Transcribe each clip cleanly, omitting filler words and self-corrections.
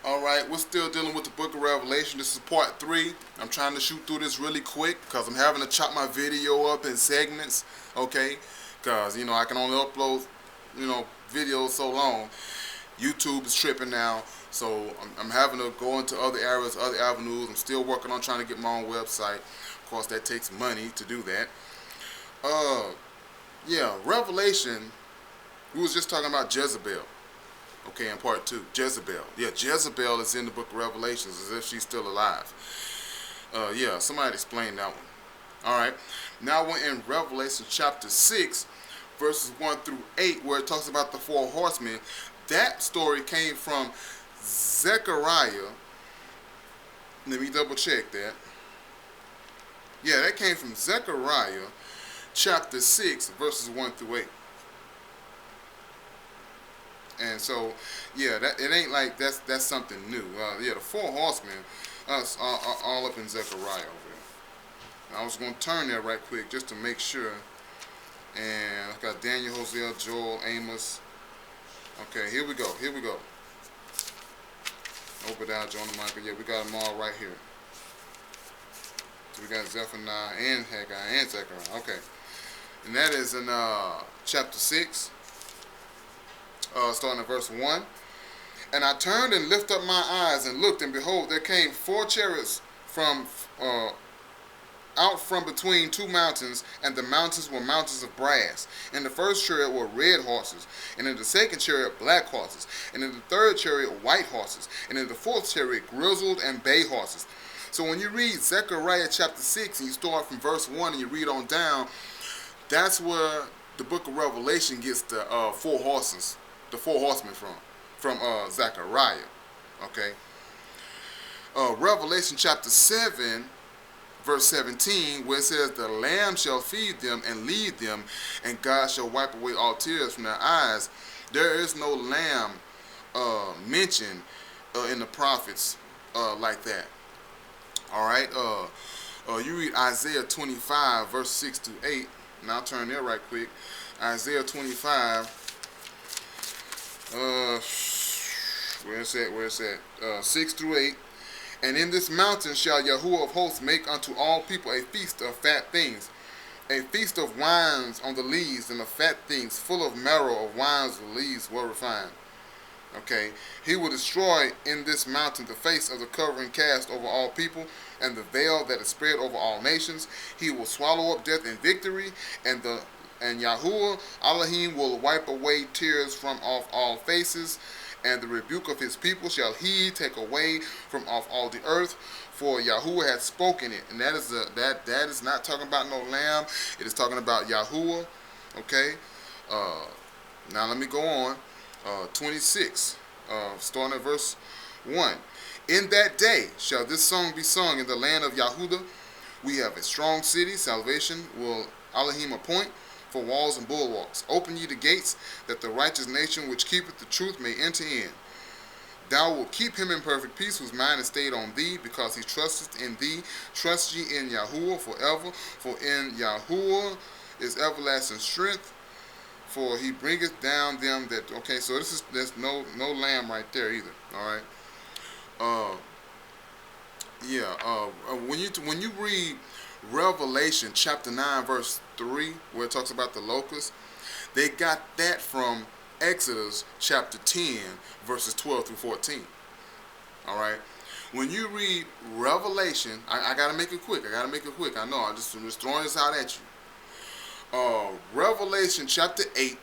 Alright, we're still dealing with the book of Revelation. This is part 3. I'm trying to shoot through this really quick because I'm having to chop my video up in segments, okay? Because, I can only upload, videos so long. YouTube is tripping now, so I'm having to go into other areas, other avenues. I'm still working on trying to get my own website. Of course, that takes money to do that. Revelation, we was just talking about Jezebel. Okay, in part 2, Jezebel. Yeah, Jezebel is in the book of Revelations as if she's still alive. Somebody explain that one. Alright, now we're in Revelation chapter 6, verses 1 through 8, where it talks about the 4 horsemen. That story came from Zechariah. Let me double check that. Yeah, that came from Zechariah chapter 6, verses 1 through 8. And so, that it ain't like that's something new. The 4 horsemen are all up in Zechariah over there. I was going to turn there right quick just to make sure. And I've got Daniel, Hosea, Joel, Amos. Okay, here we go. Obadiah, Jonah, Micah. Yeah, we got them all right here. So we got Zephaniah and Haggai and Zechariah. Okay. And that is in chapter 6. Starting at verse 1. And I turned and lifted up my eyes and looked, and behold, there came 4 chariots from out from between 2 mountains, and the mountains were mountains of brass. In the first chariot were red horses, and in the second chariot black horses, and in the third chariot white horses, and in the fourth chariot grizzled and bay horses. So when you read Zechariah chapter 6, and you start from verse 1 and you read on down, that's where the book of Revelation gets the 4 horses. The 4 horsemen from Zechariah. Okay. Revelation chapter 7, verse 17, where it says, the Lamb shall feed them and lead them, and God shall wipe away all tears from their eyes. There is no lamb mentioned in the prophets like that. Alright. You read Isaiah 25, verse 6 to 8. And I'll turn there right quick. Isaiah 25. Where's that? 6 through 8. And in this mountain shall Yahuwah of hosts make unto all people a feast of fat things, a feast of wines on the lees, and of fat things, full of marrow of wines of the lees well refined. Okay, he will destroy in this mountain the face of the covering cast over all people, and the veil that is spread over all nations. He will swallow up death in victory, and Yahuwah Elohim will wipe away tears from off all faces, and the rebuke of his people shall he take away from off all the earth, for Yahuwah has spoken it. And that is not talking about no lamb. It is talking about Yahuwah. Okay. Now let me go on. 26, starting at verse 1. In that day shall this song be sung in the land of Yahudah. We have a strong city. Salvation will Elohim appoint for walls and bulwarks. Open ye the gates, that the righteous nation which keepeth the truth may enter in. Thou wilt keep him in perfect peace, whose mind is stayed on thee, because he trusteth in thee. Trust ye in Yahuwah forever, for in Yahuwah is everlasting strength, for he bringeth down them that... Okay, so there's no lamb right there either. All right. When you read Revelation chapter 9 verse 3, where it talks about the locusts, they got that from Exodus chapter 10 verses 12 through 14. All right. When you read Revelation, I gotta make it quick. I know. I'm just throwing this out at you. Revelation chapter 8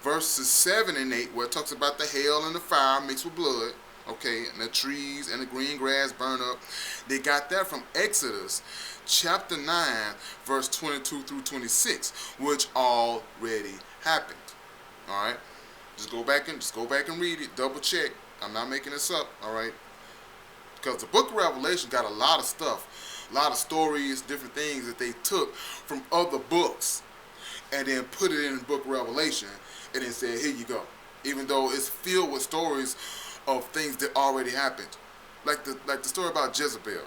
verses 7 and 8, where it talks about the hail and the fire mixed with blood. Okay, and the trees and the green grass burn up. They got that from Exodus chapter 9, verse 22 through 26, which already happened. All right, just go back and read it. Double check. I'm not making this up. All right, because the book of Revelation got a lot of stuff, a lot of stories, different things that they took from other books, and then put it in the book of Revelation, and then said, here you go. Even though it's filled with stories of things that already happened, like the story about Jezebel,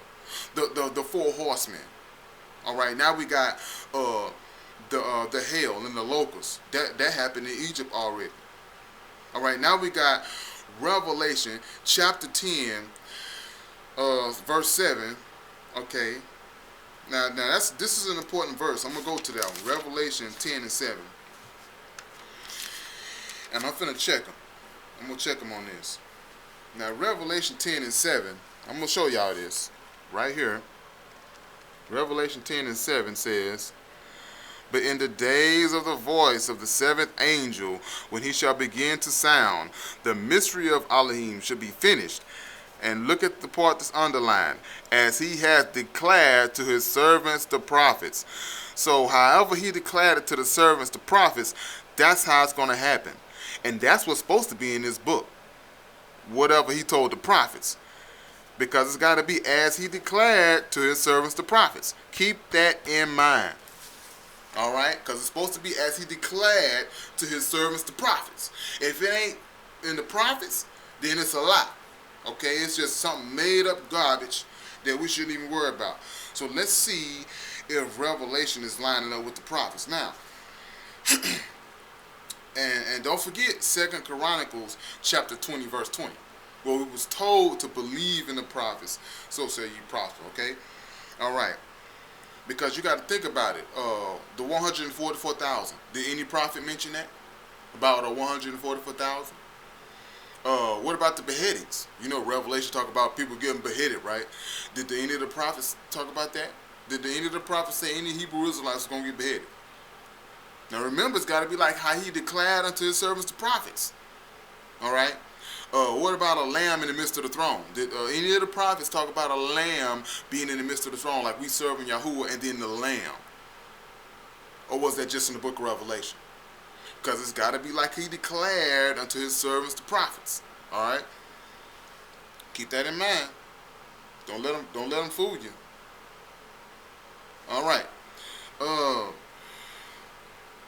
the 4 horsemen. All right, now we got the hail and the locusts that happened in Egypt already. All right, now we got Revelation chapter 10, verse 7. Okay. Now this is an important verse. I'm gonna go to that one. Revelation 10 and 7. And I'm finna check them. I'm gonna check them on this. Now Revelation 10 and 7. I'm gonna show y'all this right here. Revelation 10 and 7 says, "But in the days of the voice of the seventh angel, when he shall begin to sound, the mystery of Elohim shall be finished." And look at the part that's underlined. "As he has declared to his servants the prophets." So however he declared it to the servants, the prophets, that's how it's going to happen. And that's what's supposed to be in this book. Whatever he told the prophets. Because it's got to be as he declared to his servants, the prophets. Keep that in mind. All right? Because it's supposed to be as he declared to his servants, the prophets. If it ain't in the prophets, then it's a lie. Okay? It's just some made up garbage that we shouldn't even worry about. So let's see if Revelation is lining up with the prophets. Now, and don't forget 2 Chronicles chapter 20, verse 20. Where we was told to believe in the prophets, so shall you prosper, okay? All right. Because you got to think about it. The 144,000. Did any prophet mention that? About 144,000? What about the beheadings? You know, Revelation talk about people getting beheaded, right? Did any of the prophets talk about that? Did any of the prophets say any Hebrew Israelites are going to get beheaded? Now remember, it's got to be like how he declared unto his servants, the prophets. All right? What about a lamb in the midst of the throne? Did any of the prophets talk about a lamb being in the midst of the throne, like we serving Yahuwah and then the lamb? Or was that just in the book of Revelation? Because it's got to be like he declared unto his servants, the prophets. All right? Keep that in mind. Don't let them fool you. All right.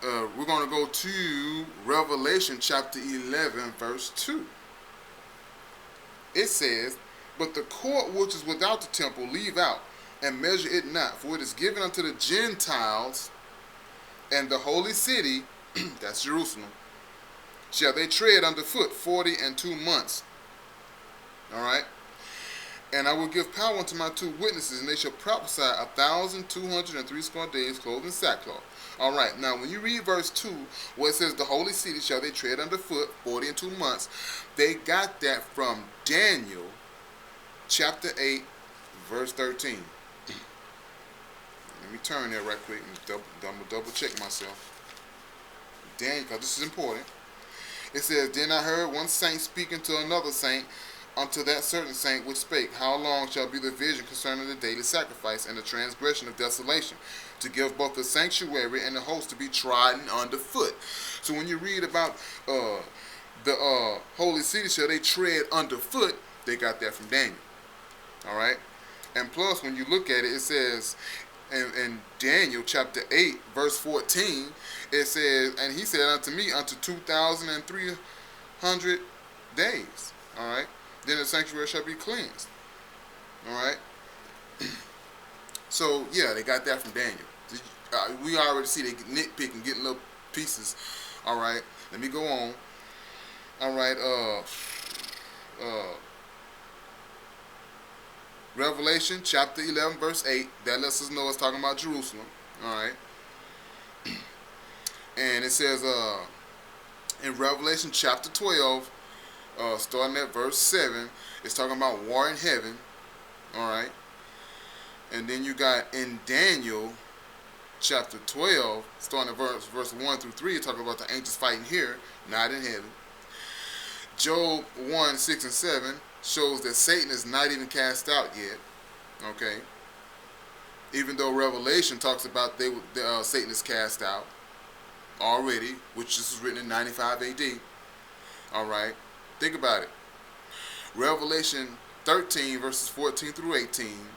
We're going to go to Revelation chapter 11, verse 2. It says, "But the court which is without the temple leave out, and measure it not, for it is given unto the Gentiles, and the holy city," that's Jerusalem, "shall they tread underfoot 42 months. All right? "And I will give power unto my 2 witnesses, and they shall prophesy 1,260 days, clothed in sackcloth." All right. Now, when you read verse 2, where it says, "The holy city shall they tread underfoot 42 months," they got that from Daniel chapter 8, verse 13. Let me turn there right quick and double check myself. Daniel, because this is important. It says, "Then I heard one saint speaking to another saint, unto that certain saint which spake, How long shall be the vision concerning the daily sacrifice and the transgression of desolation, to give both the sanctuary and the host to be trodden underfoot?" So when you read about the holy city shall they tread underfoot, they got that from Daniel. All right? And plus, when you look at it, it says in Daniel chapter 8, verse 14, it says, "And he said unto me, unto 2,300 days." All right? "Then the sanctuary shall be cleansed." All right? So, yeah, they got that from Daniel. We already see they nitpicking, getting little pieces. All right? Let me go on. All right, Revelation chapter 11, verse 8. That lets us know it's talking about Jerusalem. All right? And it says in Revelation chapter 12, starting at verse 7, it's talking about war in heaven. All right? And then you got in Daniel chapter 12, starting at verse 1 through 3, it's talking about the angels fighting here, not in heaven. Job 1, 6 and 7 shows that Satan is not even cast out yet. Okay? Even though Revelation talks about Satan is cast out already, which this was written in 95 AD. All right? Think about it. Revelation 13, verses 14 through 18,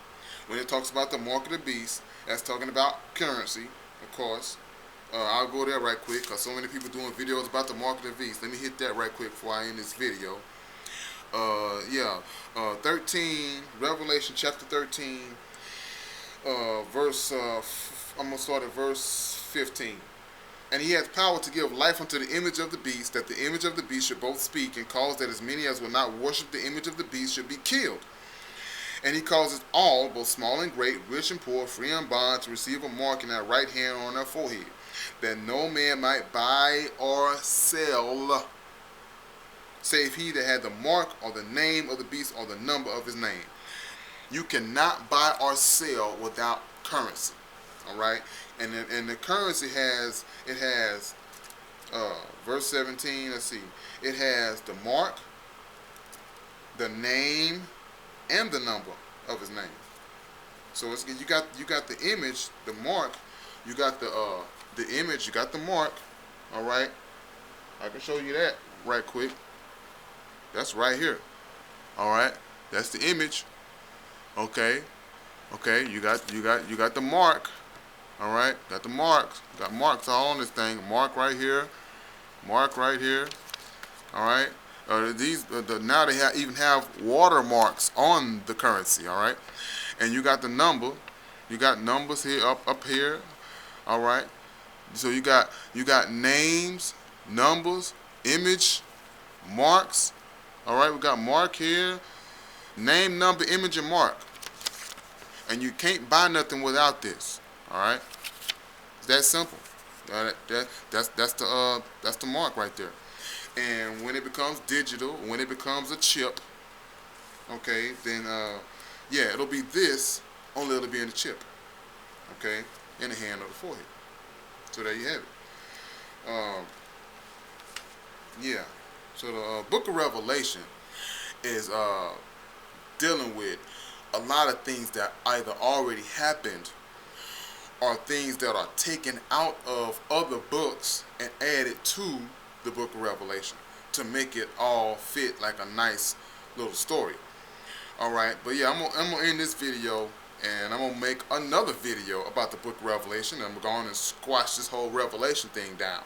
when it talks about the mark of the beast, that's talking about currency, of course. I'll go there right quick because so many people doing videos about the mark of the beast. Let me hit that right quick before I end this video. 13, Revelation chapter 13, verse, I'm going to start at verse 15. And he has power to give life unto the image of the beast, that the image of the beast should both speak, and cause that as many as will not worship the image of the beast should be killed. And he causes all, both small and great, rich and poor, free and bond, to receive a mark in their right hand or on their forehead, that no man might buy or sell, save he that had the mark or the name of the beast or the number of his name. You cannot buy or sell without currency. All right, and the currency has verse 17. Let's see, it has the mark, the name, and the number of his name. So it's, you got the image, the mark, you got the image, you got the mark. All right, I can show you that right quick. That's right here. All right, that's the image. Okay, you got the mark. All right, got the marks. Got marks all on this thing. Mark right here. Mark right here. All right. Now they even have watermarks on the currency. All right, and you got the number. You got numbers here up here. All right. So you got names, numbers, image, marks. All right. We got mark here. Name, number, image, and mark. And you can't buy nothing without this. All right, it's that simple. That's the mark right there. And when it becomes digital, when it becomes a chip, okay, then yeah, it'll be this. Only it'll be in the chip, okay, in the hand or the forehead. So there you have it. Yeah. So the Book of Revelation is dealing with a lot of things that either already happened or things that are taken out of other books and added to the Book of Revelation to make it all fit like a nice little story. All right, but yeah, I'm gonna end this video and I'm gonna make another video about the Book of Revelation. I'm going to squash this whole Revelation thing down.